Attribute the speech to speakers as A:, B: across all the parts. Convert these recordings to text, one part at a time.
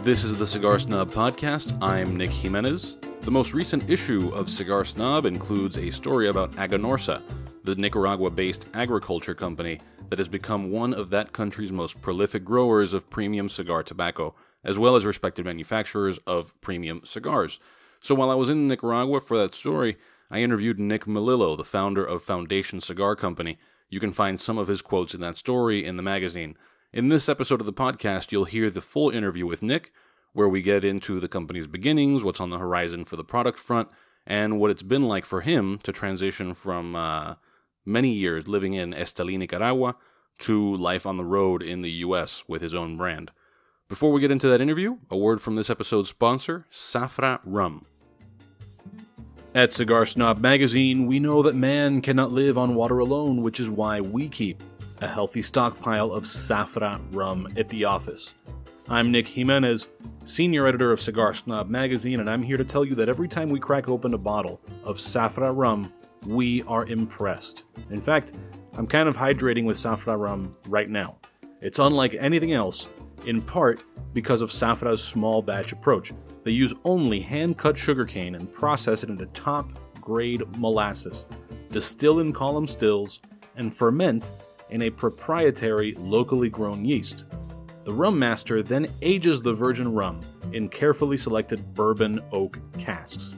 A: This is the Cigar Snob podcast. I'm Nick Jiménez. The most recent issue of Cigar Snob includes a story about Aganorsa, the Nicaragua-based agriculture company that has become one of that country's most prolific growers of premium cigar tobacco, as well as respected manufacturers of premium cigars. So while I was in Nicaragua for that story, I interviewed Nick Melillo, the founder of Foundation Cigar Co. You can find some of his quotes in that story in the magazine. In this episode of the podcast, you'll hear the full interview with Nick, where we get into the company's beginnings, what's on the horizon for the product front, and what it's been like for him to transition from many years living in Estelí, Nicaragua, to life on the road in the U.S. with his own brand. Before we get into that interview, a word from this episode's sponsor, Safra Rum. At Cigar Snob magazine, we know that man cannot live on water alone, which is why we keep a healthy stockpile of Safra rum at the office. I'm Nick Jiménez, senior editor of Cigar Snob magazine, and I'm here to tell you that every time we crack open a bottle of Safra rum, we are impressed. In fact, I'm kind of hydrating with Safra rum right now. It's unlike anything else, in part because of Safra's small batch approach. They use only hand-cut sugarcane and process it into top-grade molasses, distill in column stills, and ferment in a proprietary locally grown yeast. The rum master then ages the virgin rum in carefully selected bourbon oak casks.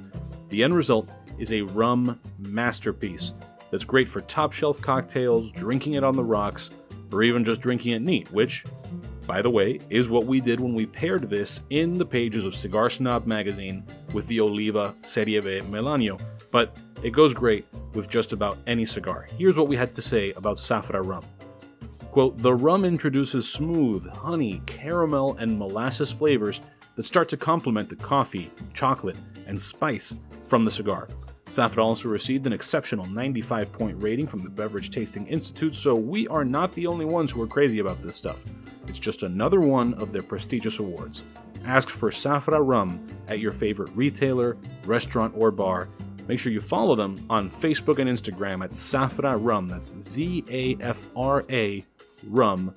A: The end result is a rum masterpiece that's great for top-shelf cocktails, drinking it on the rocks, or even just drinking it neat, which, by the way, is what we did when we paired this in the pages of Cigar Snob magazine with the Oliva Serie B Melanio, but it goes great with just about any cigar. Here's what we had to say about Safra rum. Quote, the rum introduces smooth, honey, caramel, and molasses flavors that start to complement the coffee, chocolate, and spice from the cigar. Safra also received an exceptional 95-point rating from the Beverage Tasting Institute, so we are not the only ones who are crazy about this stuff. It's just another one of their prestigious awards. Ask for Safra rum at your favorite retailer, restaurant, or bar. Make sure you follow them on Facebook and Instagram at Safra Rum. That's Z-A-F-R-A Rum.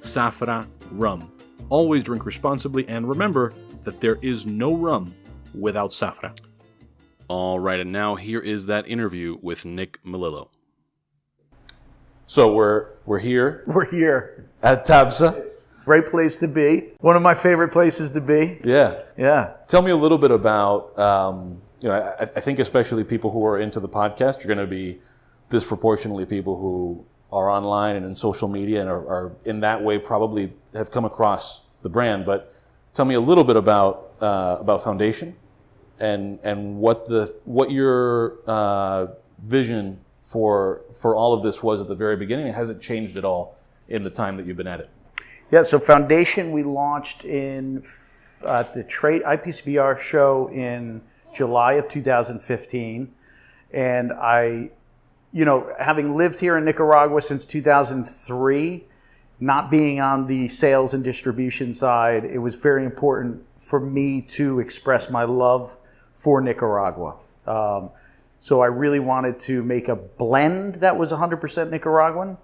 A: Safra Rum. Always drink responsibly, and remember that there is no rum without Safra. All right, and now here is that interview with Nick Melillo. So we're here.
B: We're here
A: at Tabsa.
B: Great place to be. One of my favorite places to be.
A: Yeah. Tell me a little bit about, I think especially people who are into the podcast are going to be disproportionately people who are online and in social media and are in that way probably have come across the brand. But tell me a little bit about Foundation and what your vision for all of this was at the very beginning. Has it changed at all in the time that you've been at it?
B: Yeah, so Foundation we launched at the IPCBR show in July of 2015. And I, having lived here in Nicaragua since 2003, not being on the sales and distribution side, it was very important for me to express my love for Nicaragua. So I really wanted to make a blend that was 100% Nicaraguan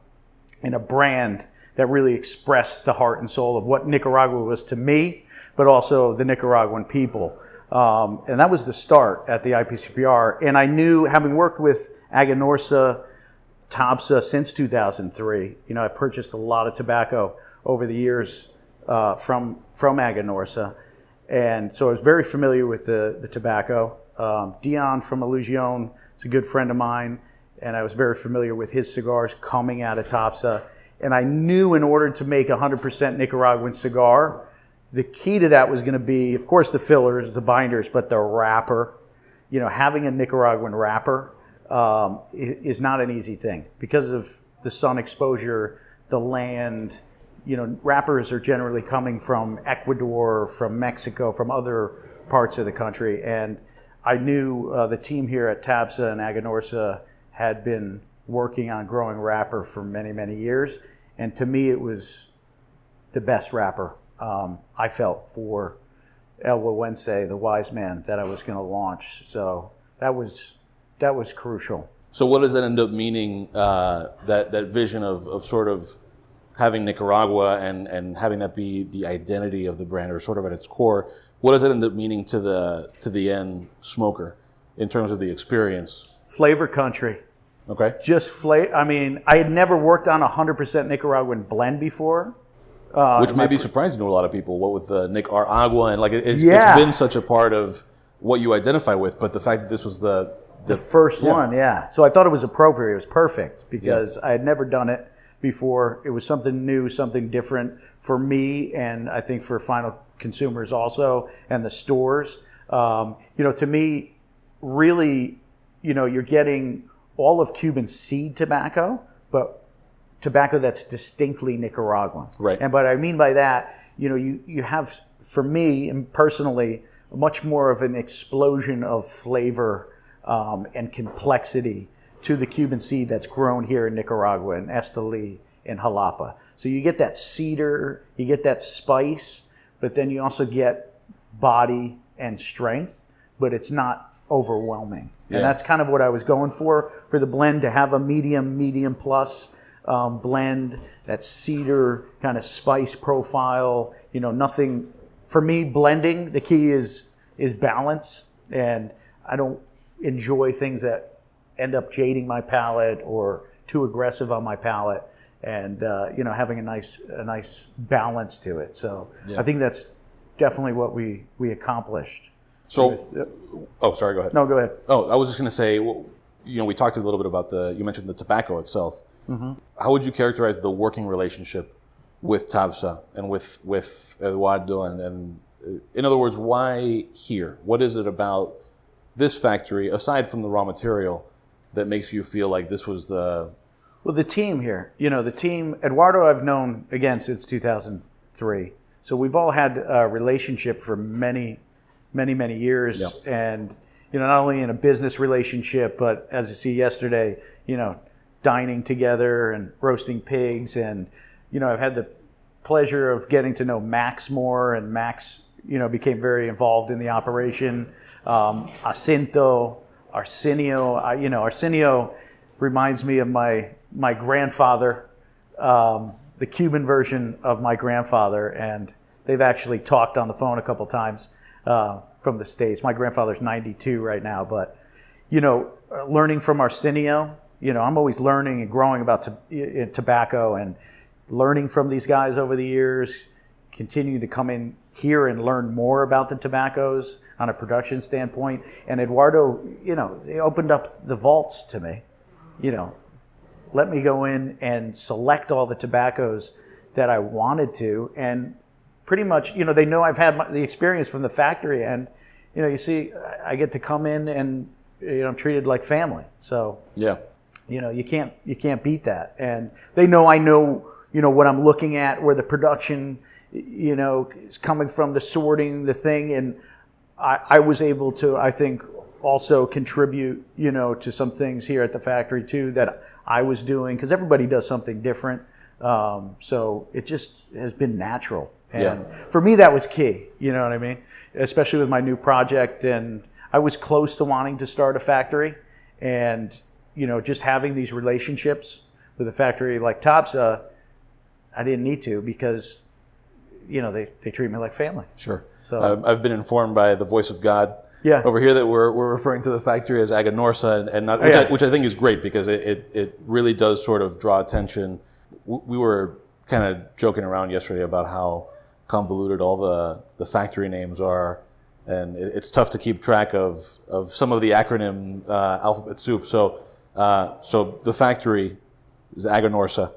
B: and a brand that really expressed the heart and soul of what Nicaragua was to me, but also the Nicaraguan people. And that was the start at the IPCPR. And I knew, having worked with Aganorsa, Tabsa since 2003, I purchased a lot of tobacco over the years from Aganorsa. And so I was very familiar with the tobacco. Dion from Illusion is a good friend of mine, and I was very familiar with his cigars coming out of Tabsa. And I knew in order to make a 100% Nicaraguan cigar, the key to that was going to be, of course, the fillers, the binders, but the wrapper. Having a Nicaraguan wrapper is not an easy thing because of the sun exposure, the land. Wrappers are generally coming from Ecuador, from Mexico, from other parts of the country. And I knew the team here at Tabsa and Aganorsa had been working on growing wrapper for many, many years. And to me, it was the best wrapper I felt for El Huehuense, the wise man that I was going to launch. So that was crucial.
A: So what does that end up meaning, that vision of sort of having Nicaragua and having that be the identity of the brand, or sort of at its core, what does it end up meaning to the end smoker in terms of the experience?
B: Flavor country.
A: Okay.
B: Just flavor. I mean, I had never worked on a 100% Nicaraguan blend before.
A: Which may be surprising to a lot of people, what with Nicaragua, and like it's been such a part of what you identify with, but the fact that this was the
B: first one, yeah. So I thought it was appropriate. It was perfect because I had never done it before. It was something new, something different for me, and I think for final consumers also, and the stores. To me, really, you're getting all of Cuban seed tobacco, but tobacco that's distinctly Nicaraguan.
A: Right.
B: And what I mean by that, you have, for me and personally, much more of an explosion of flavor and complexity to the Cuban seed that's grown here in Nicaragua, in Estelí, in Jalapa. So you get that cedar, you get that spice, but then you also get body and strength, but it's not overwhelming. Yeah. And that's kind of what I was going for the blend, to have a medium plus blend, that cedar kind of spice profile. Nothing, for me, blending, the key is balance, and I don't enjoy things that end up jading my palate or too aggressive on my palate, and having a nice balance to it. So I think that's definitely what we accomplished.
A: So, sorry, go ahead.
B: No, go ahead.
A: Oh, I was just going to say, we talked a little bit about you mentioned the tobacco itself. Mm-hmm. How would you characterize the working relationship with Tabsa and with Eduardo? And in other words, why here? What is it about this factory, aside from the raw material, that makes you feel like this was the...
B: Well, the team here. The team, Eduardo I've known, again, since 2003. So we've all had a relationship for many years.
A: Yep.
B: And, not only in a business relationship, but as you see yesterday, dining together and roasting pigs. And, I've had the pleasure of getting to know Max more, and Max, became very involved in the operation. Arsenio, Arsenio reminds me of my grandfather, the Cuban version of my grandfather, and they've actually talked on the phone a couple times from the States. My grandfather's 92 right now, but, learning from Arsenio, I'm always learning and growing about tobacco, and learning from these guys over the years, continue to come in here and learn more about the tobaccos on a production standpoint. And Eduardo, they opened up the vaults to me, let me go in and select all the tobaccos that I wanted to. And pretty much, they know I've had the experience from the factory, and, you see, I get to come in and, I'm treated like family. So,
A: yeah,
B: you can't beat that. And they know I know, what I'm looking at, where the production, is coming from, the sorting, the thing. And I was able to, I think, also contribute, to some things here at the factory too that I was doing, because everybody does something different. So it just has been natural. And for me, that was key. You know what I mean? Especially with my new project. And I was close to wanting to start a factory, and, just having these relationships with a factory like Tabsa, I didn't need to, because, they treat me like family.
A: Sure.
B: So
A: I've been informed by the voice of God over here that we're referring to the factory as Aganorsa, and not, which I think is great, because it really does sort of draw attention. We were kind of joking around yesterday about how convoluted all the factory names are, and it's tough to keep track of some of the acronym alphabet soup. So the factory is Aganorsa,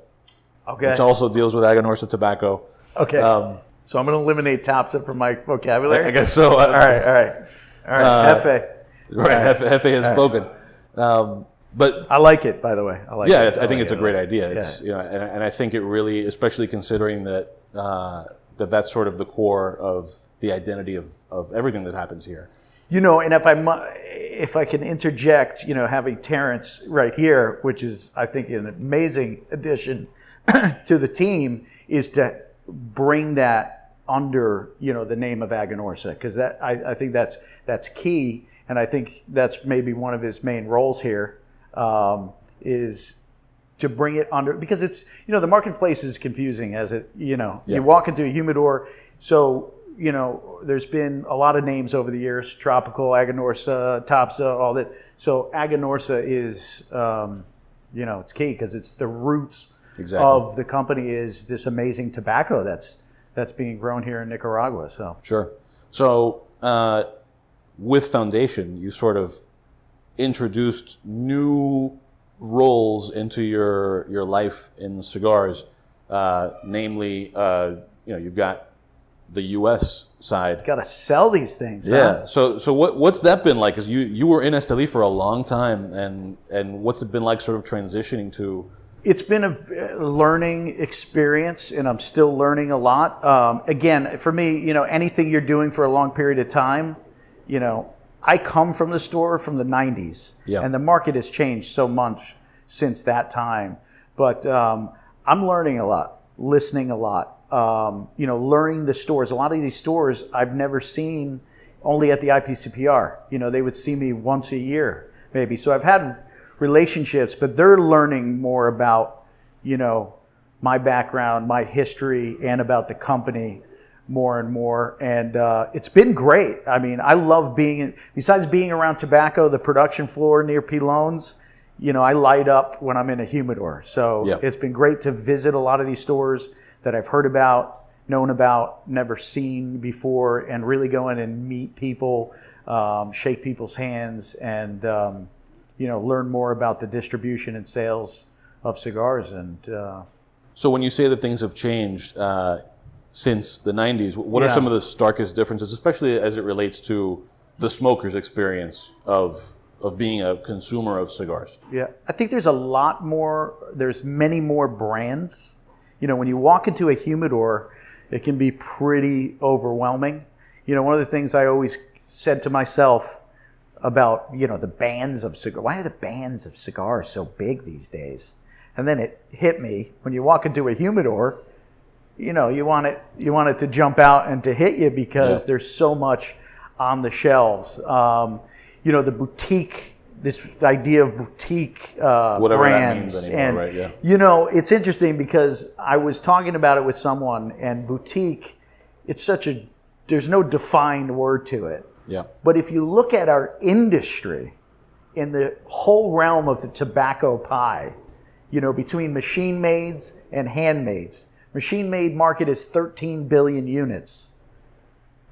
A: which also deals with Aganorsa tobacco.
B: Okay. So I'm going to eliminate Tabsa from my vocabulary?
A: I guess so.
B: All right. Jefe.
A: Right, Jefe has spoken. But
B: I like it, by the way. I
A: think it's a great idea. It's and I think it really, especially considering that that's sort of the core of the identity of everything that happens here.
B: And if I can interject, having Terrence right here, which is, I think, an amazing addition to the team, is to bring that under, the name of Aganorsa, because that I think that's key, and I think that's maybe one of his main roles here, is to bring it under, because it's, the marketplace is confusing as it, you walk into a humidor. So, there's been a lot of names over the years, Tropical, Aganorsa, Topsa, all that. So Aganorsa is, it's key because it's the roots of the company is this amazing tobacco that's being grown here in Nicaragua. So
A: sure. So with Foundation, you sort of introduced new roles into your life in cigars, namely, you've got the U.S. side.
B: Got to sell these things.
A: Yeah.
B: Huh?
A: So what's that been like? Because you were in Estelí for a long time, and what's it been like, sort of transitioning to?
B: It's been a learning experience, and I'm still learning a lot. Again, for me, anything you're doing for a long period of time, I come from the store from the 90s, and the market has changed so much since that time. But I'm learning a lot, listening a lot, learning the stores. A lot of these stores I've never seen, only at the IPCPR. They would see me once a year, maybe. So I've had relationships, but they're learning more about, my background, my history, and about the company more and more. And it's been great. I mean, I love besides being around tobacco, the production floor near Pilones, I light up when I'm in a humidor. So It's been great to visit a lot of these stores that I've heard about, known about, never seen before, and really go in and meet people, shake people's hands, and learn more about the distribution and sales of cigars. And
A: so when you say that things have changed since the 90s, what are some of the starkest differences, especially as it relates to the smoker's experience of being a consumer of cigars?
B: Yeah, I think there's there's many more brands. When you walk into a humidor, it can be pretty overwhelming. One of the things I always said to myself about, the bands of cigars, why are the bands of cigars so big these days? And then it hit me, when you walk into a humidor, you want it to jump out and to hit you because there's so much on the shelves. The boutique, this idea of boutique
A: whatever
B: brands.
A: That means anymore, right?
B: And, it's interesting because I was talking about it with someone, and boutique, there's no defined word to it.
A: Yeah.
B: But if you look at our industry in the whole realm of the tobacco pie, between machine-mades and handmades, machine-made market is 13 billion units.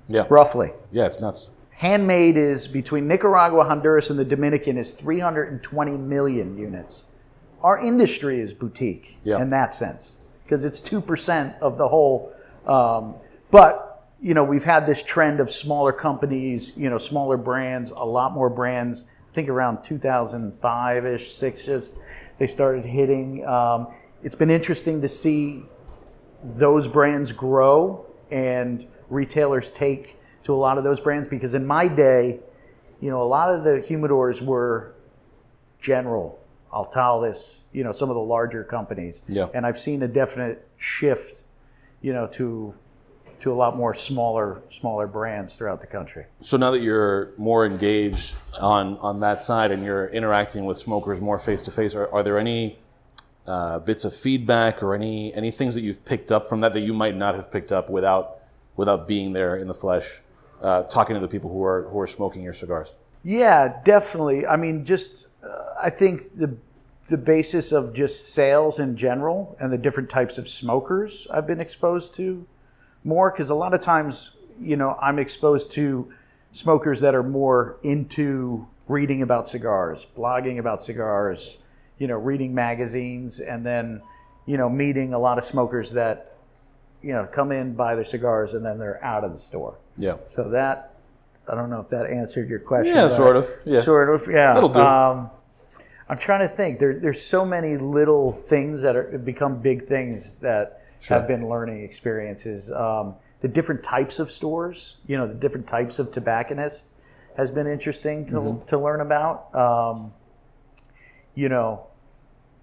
A: Yeah.
B: Roughly.
A: Yeah, it's nuts.
B: Handmade is between Nicaragua, Honduras, and the Dominican is 320 million units. Our industry is boutique in that sense because it's 2% of the whole. But we've had this trend of smaller companies, smaller brands, a lot more brands. I think around 2005-ish, 6-ish, they started hitting. It's been interesting to see those brands grow and retailers take to a lot of those brands, because in my day, a lot of the humidors were General, Altalis, some of the larger companies.
A: Yeah.
B: And I've seen a definite shift, to a lot more smaller brands throughout the country.
A: So now that you're more engaged on that side and you're interacting with smokers more face to face, are there any bits of feedback or any things that you've picked up from that you might not have picked up without being there in the flesh, talking to the people who are smoking your cigars?
B: Yeah, definitely. I mean, I think the basis of just sales in general and the different types of smokers I've been exposed to more, because a lot of times, I'm exposed to smokers that are more into reading about cigars, blogging about cigars, reading magazines, and then, meeting a lot of smokers that, come in, buy their cigars, and then they're out of the store. Yeah. So that, I don't know if that answered your question.
A: Yeah, sort of. Yeah.
B: Sort of, yeah.
A: It'll do.
B: I'm trying to think. There's so many little things that have become big things that have been learning experiences. The different types of stores, the different types of tobacconists has been interesting to learn about.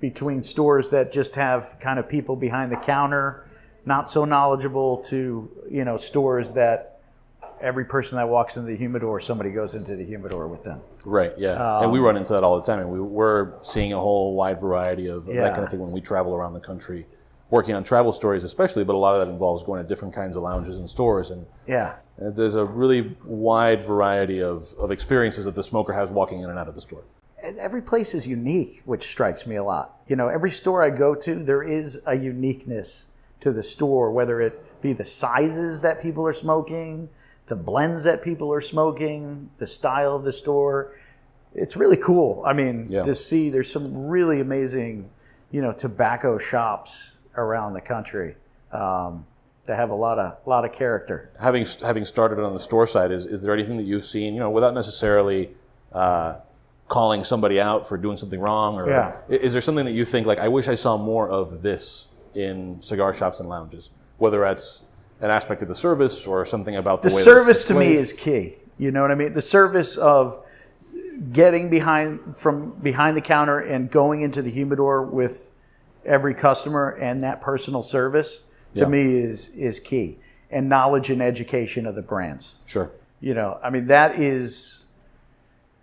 B: Between stores that just have kind of people behind the counter, not so knowledgeable, to, stores that every person that walks into the humidor, somebody goes into the humidor with them.
A: Right, yeah. And we run into that all the time. And we're seeing a whole wide variety of that kind of thing when we travel around the country, working on travel stories especially, but a lot of that involves going to different kinds of lounges and stores. And there's a really wide variety of experiences that the smoker has walking in and out of the store.
B: Every place is unique, which strikes me a lot. Every store I go to, there is a uniqueness to the store, whether it be the sizes that people are smoking, the blends that people are smoking, the style of the store. It's really cool. I mean, to see there's some really amazing, tobacco shops around the country that have a lot of character.
A: Having started on the store side, is there anything that you've seen, without necessarily calling somebody out for doing something wrong, or is there something that you think, like, I wish I saw more of this in cigar shops and lounges, whether that's an aspect of the service or something about the way
B: service to me is key. You know what I mean? The service of getting from behind the counter and going into the humidor with every customer, and that personal service to me is key, and knowledge and education of the brands.
A: Sure.
B: I mean, that is,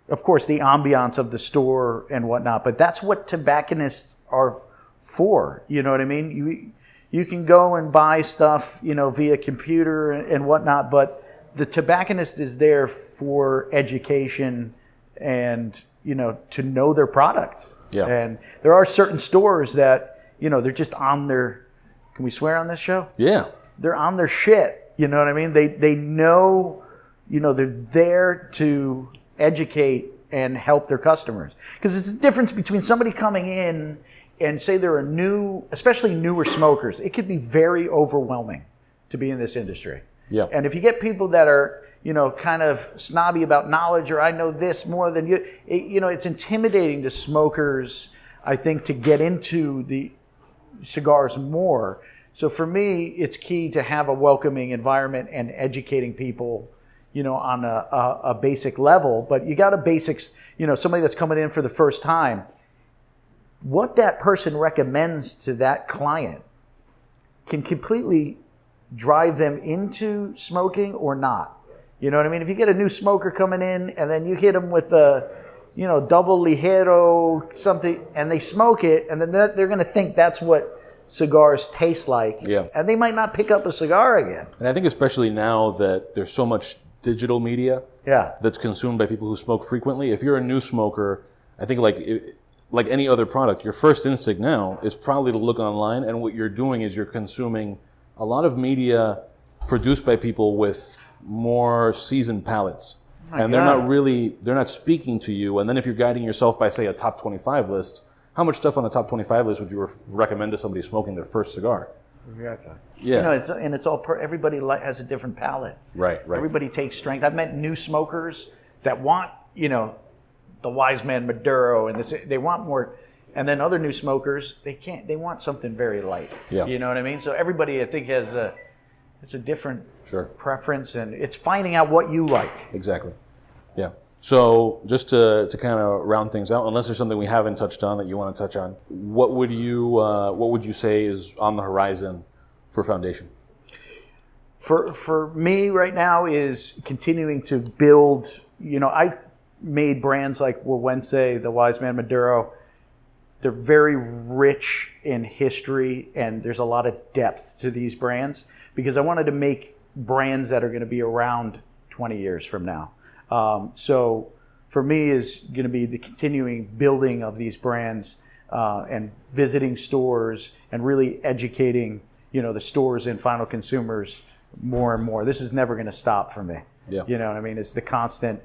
B: of course, the ambiance of the store and whatnot, but that's what tobacconists are for. You know what I mean? You can go and buy stuff, via computer and whatnot, but the tobacconist is there for education and, to know their product.
A: Yeah.
B: And there are certain stores that, they're just on their, can we swear on this show?
A: Yeah.
B: They're on their shit. You know what I mean? They know, they're there to educate and help their customers. Because it's a difference between somebody coming in and say they're especially newer smokers. It could be very overwhelming to be in this industry.
A: Yeah.
B: And if you get people that are, kind of snobby about knowledge, or I know this more than you, it's intimidating to smokers, I think, to get into the cigars more. So for me, it's key to have a welcoming environment and educating people, on a basic level. But you got a basics, somebody that's coming in for the first time, what that person recommends to that client can completely drive them into smoking or not. You know what I mean? If you get a new smoker coming in and then you hit them with a, double ligero something, and they smoke it, and then they're going to think that's what cigars taste like.
A: Yeah.
B: And they might not pick up a cigar again.
A: And I think especially now that there's so much digital media that's consumed by people who smoke frequently, if you're a new smoker, I think like any other product, your first instinct now is probably to look online, and what you're doing is you're consuming a lot of media produced by people with more seasoned palates. And they're not speaking to you. And then if you're guiding yourself by, say, a top 25 list, how much stuff on the top 25 list would you recommend to somebody smoking their first cigar?
B: Exactly.
A: Yeah.
B: It's all everybody has a different palate.
A: Right.
B: Everybody takes strength. I've met new smokers that want, the Wise Man Maduro, and they want more, and then other new smokers, they want something very light.
A: Yeah.
B: You know what I mean? So everybody, I think, has it's a different preference, and it's finding out what you like.
A: Exactly. Yeah. So just to kind of round things out, unless there's something we haven't touched on that you want to touch on, what would you say is on the horizon for Foundation?
B: For me right now is continuing to build. I made brands like Wawense, the Wise Man Maduro. They're very rich in history, and there's a lot of depth to these brands because I wanted to make brands that are going to be around 20 years from now. So for me is going to be the continuing building of these brands and visiting stores and really educating, the stores and final consumers more and more. This is never going to stop for me.
A: Yeah.
B: You know what I mean? It's the constant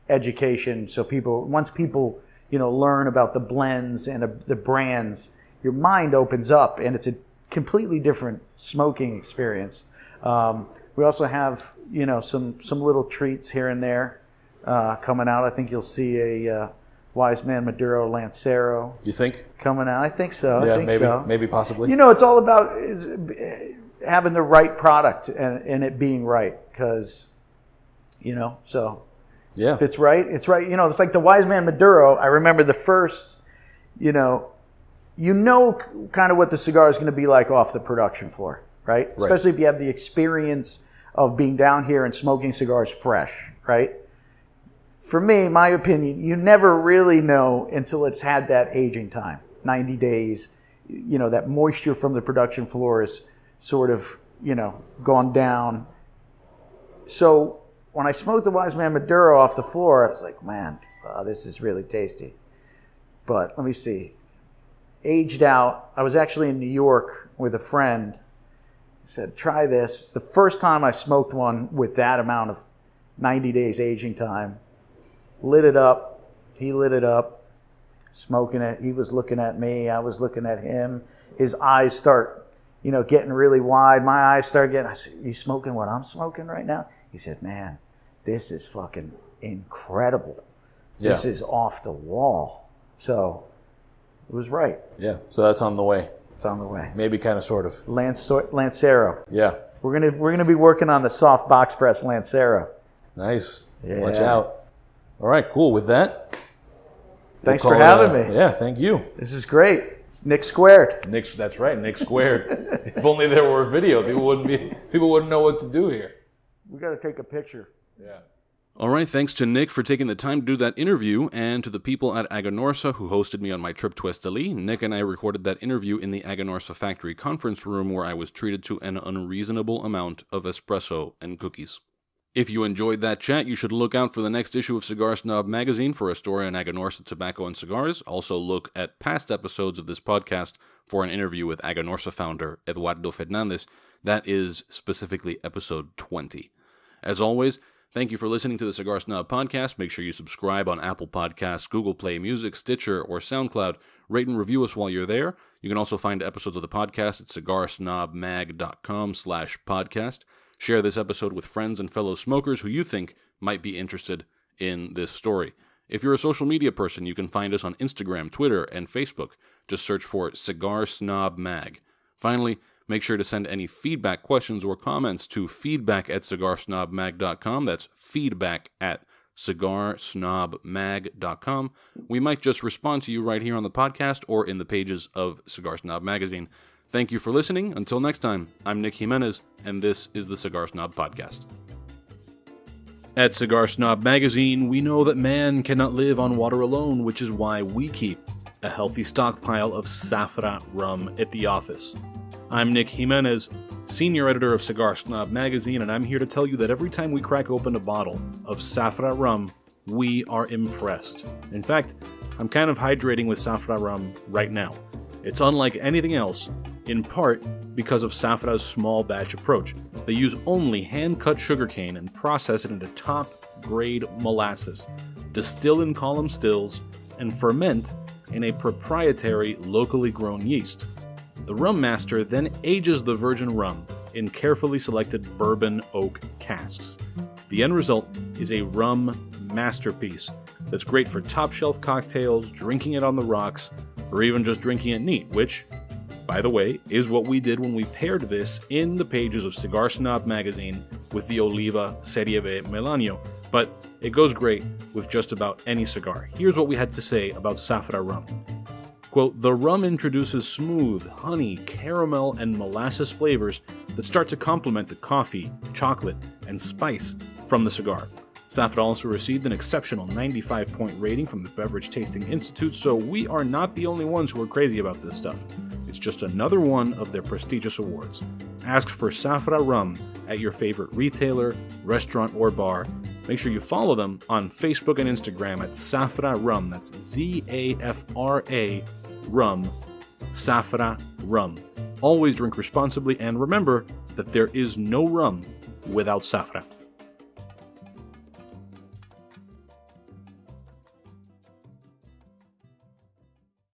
B: education. So once people learn about the blends and the brands, your mind opens up, and it's a completely different smoking experience. We also have, some little treats here and there coming out. I think you'll see a Wise Man Maduro Lancero.
A: You think?
B: Coming out. I think so.
A: Yeah,
B: I think so.
A: Maybe possibly.
B: It's all about having the right product and it being right, because, so...
A: Yeah.
B: If it's right, it's right. It's like the Wise Man Maduro. I remember the first, kind of what the cigar is going to be like off the production floor, right? Especially if you have the experience of being down here and smoking cigars fresh, right? For me, my opinion, you never really know until it's had that aging time, 90 days. You know, that moisture from the production floor is sort of, gone down. So when I smoked the Wise Man Maduro off the floor, I was like, man, this is really tasty. But let me see. Aged out. I was actually in New York with a friend. He said, try this. It's the first time I smoked one with that amount of 90 days aging time. Lit it up. He lit it up. Smoking it. He was looking at me. I was looking at him. His eyes start, getting really wide. My eyes start getting, I said, you smoking what I'm smoking right now? He said, man, this is fucking incredible.
C: Yeah.
B: This is off the wall. So it was right.
C: Yeah. So that's on the way.
B: It's on the way.
C: Maybe kind of, sort of.
B: Lancero.
C: Yeah.
B: We're gonna be working on the soft box press Lancero.
C: Nice.
B: Yeah.
C: Watch out. All right, cool. With that,
B: thanks for having me.
C: Yeah, thank you.
B: This is great. It's Nick squared.
C: That's right, Nick squared. If only there were a video, people wouldn't know what to do here.
B: We got to take a picture.
C: Yeah.
A: All right, thanks to Nick for taking the time to do that interview, and to the people at Aganorsa who hosted me on my trip to Estelí. Nick and I recorded that interview in the Aganorsa factory conference room, where I was treated to an unreasonable amount of espresso and cookies. If you enjoyed that chat, you should look out for the next issue of Cigar Snob magazine for a story on Aganorsa tobacco and cigars. Also look at past episodes of this podcast for an interview with Aganorsa founder Eduardo Fernandez. That is specifically episode 20. As always, thank you for listening to the Cigar Snob podcast. Make sure you subscribe on Apple Podcasts, Google Play Music, Stitcher, or SoundCloud. Rate and review us while you're there. You can also find episodes of the podcast at cigarsnobmag.com/podcast. Share this episode with friends and fellow smokers who you think might be interested in this story. If you're a social media person, you can find us on Instagram, Twitter, and Facebook. Just search for Cigar Snob Mag. Finally, make sure to send any feedback, questions, or comments to feedback@cigarsnobmag.com. That's feedback@cigarsnobmag.com. We might just respond to you right here on the podcast or in the pages of Cigar Snob magazine. Thank you for listening. Until next time, I'm Nick Jiménez, and this is the Cigar Snob Podcast. At Cigar Snob magazine, we know that man cannot live on water alone, which is why we keep a healthy stockpile of Safra rum at the office. I'm Nick Jiménez, senior editor of Cigar Snob magazine, and I'm here to tell you that every time we crack open a bottle of Safra rum, we are impressed. In fact, I'm kind of hydrating with Safra rum right now. It's unlike anything else, in part because of Safra's small batch approach. They use only hand-cut sugarcane and process it into top-grade molasses, distill in column stills, and ferment in a proprietary locally grown yeast. The rum master then ages the virgin rum in carefully selected bourbon oak casks. The end result is a rum masterpiece that's great for top-shelf cocktails, drinking it on the rocks, or even just drinking it neat, which, by the way, is what we did when we paired this in the pages of Cigar Snob magazine with the Oliva Serie V Melanio, but it goes great with just about any cigar. Here's what we had to say about Safra rum. Quote, the rum introduces smooth, honey, caramel, and molasses flavors that start to complement the coffee, chocolate, and spice from the cigar. Safra also received an exceptional 95-point rating from the Beverage Tasting Institute, so we are not the only ones who are crazy about this stuff. It's just another one of their prestigious awards. Ask for Safra rum at your favorite retailer, restaurant, or bar. Make sure you follow them on Facebook and Instagram at Safra Rum. That's Zafra Rum. Safra Rum. Always drink responsibly, and remember that there is no rum without Safra.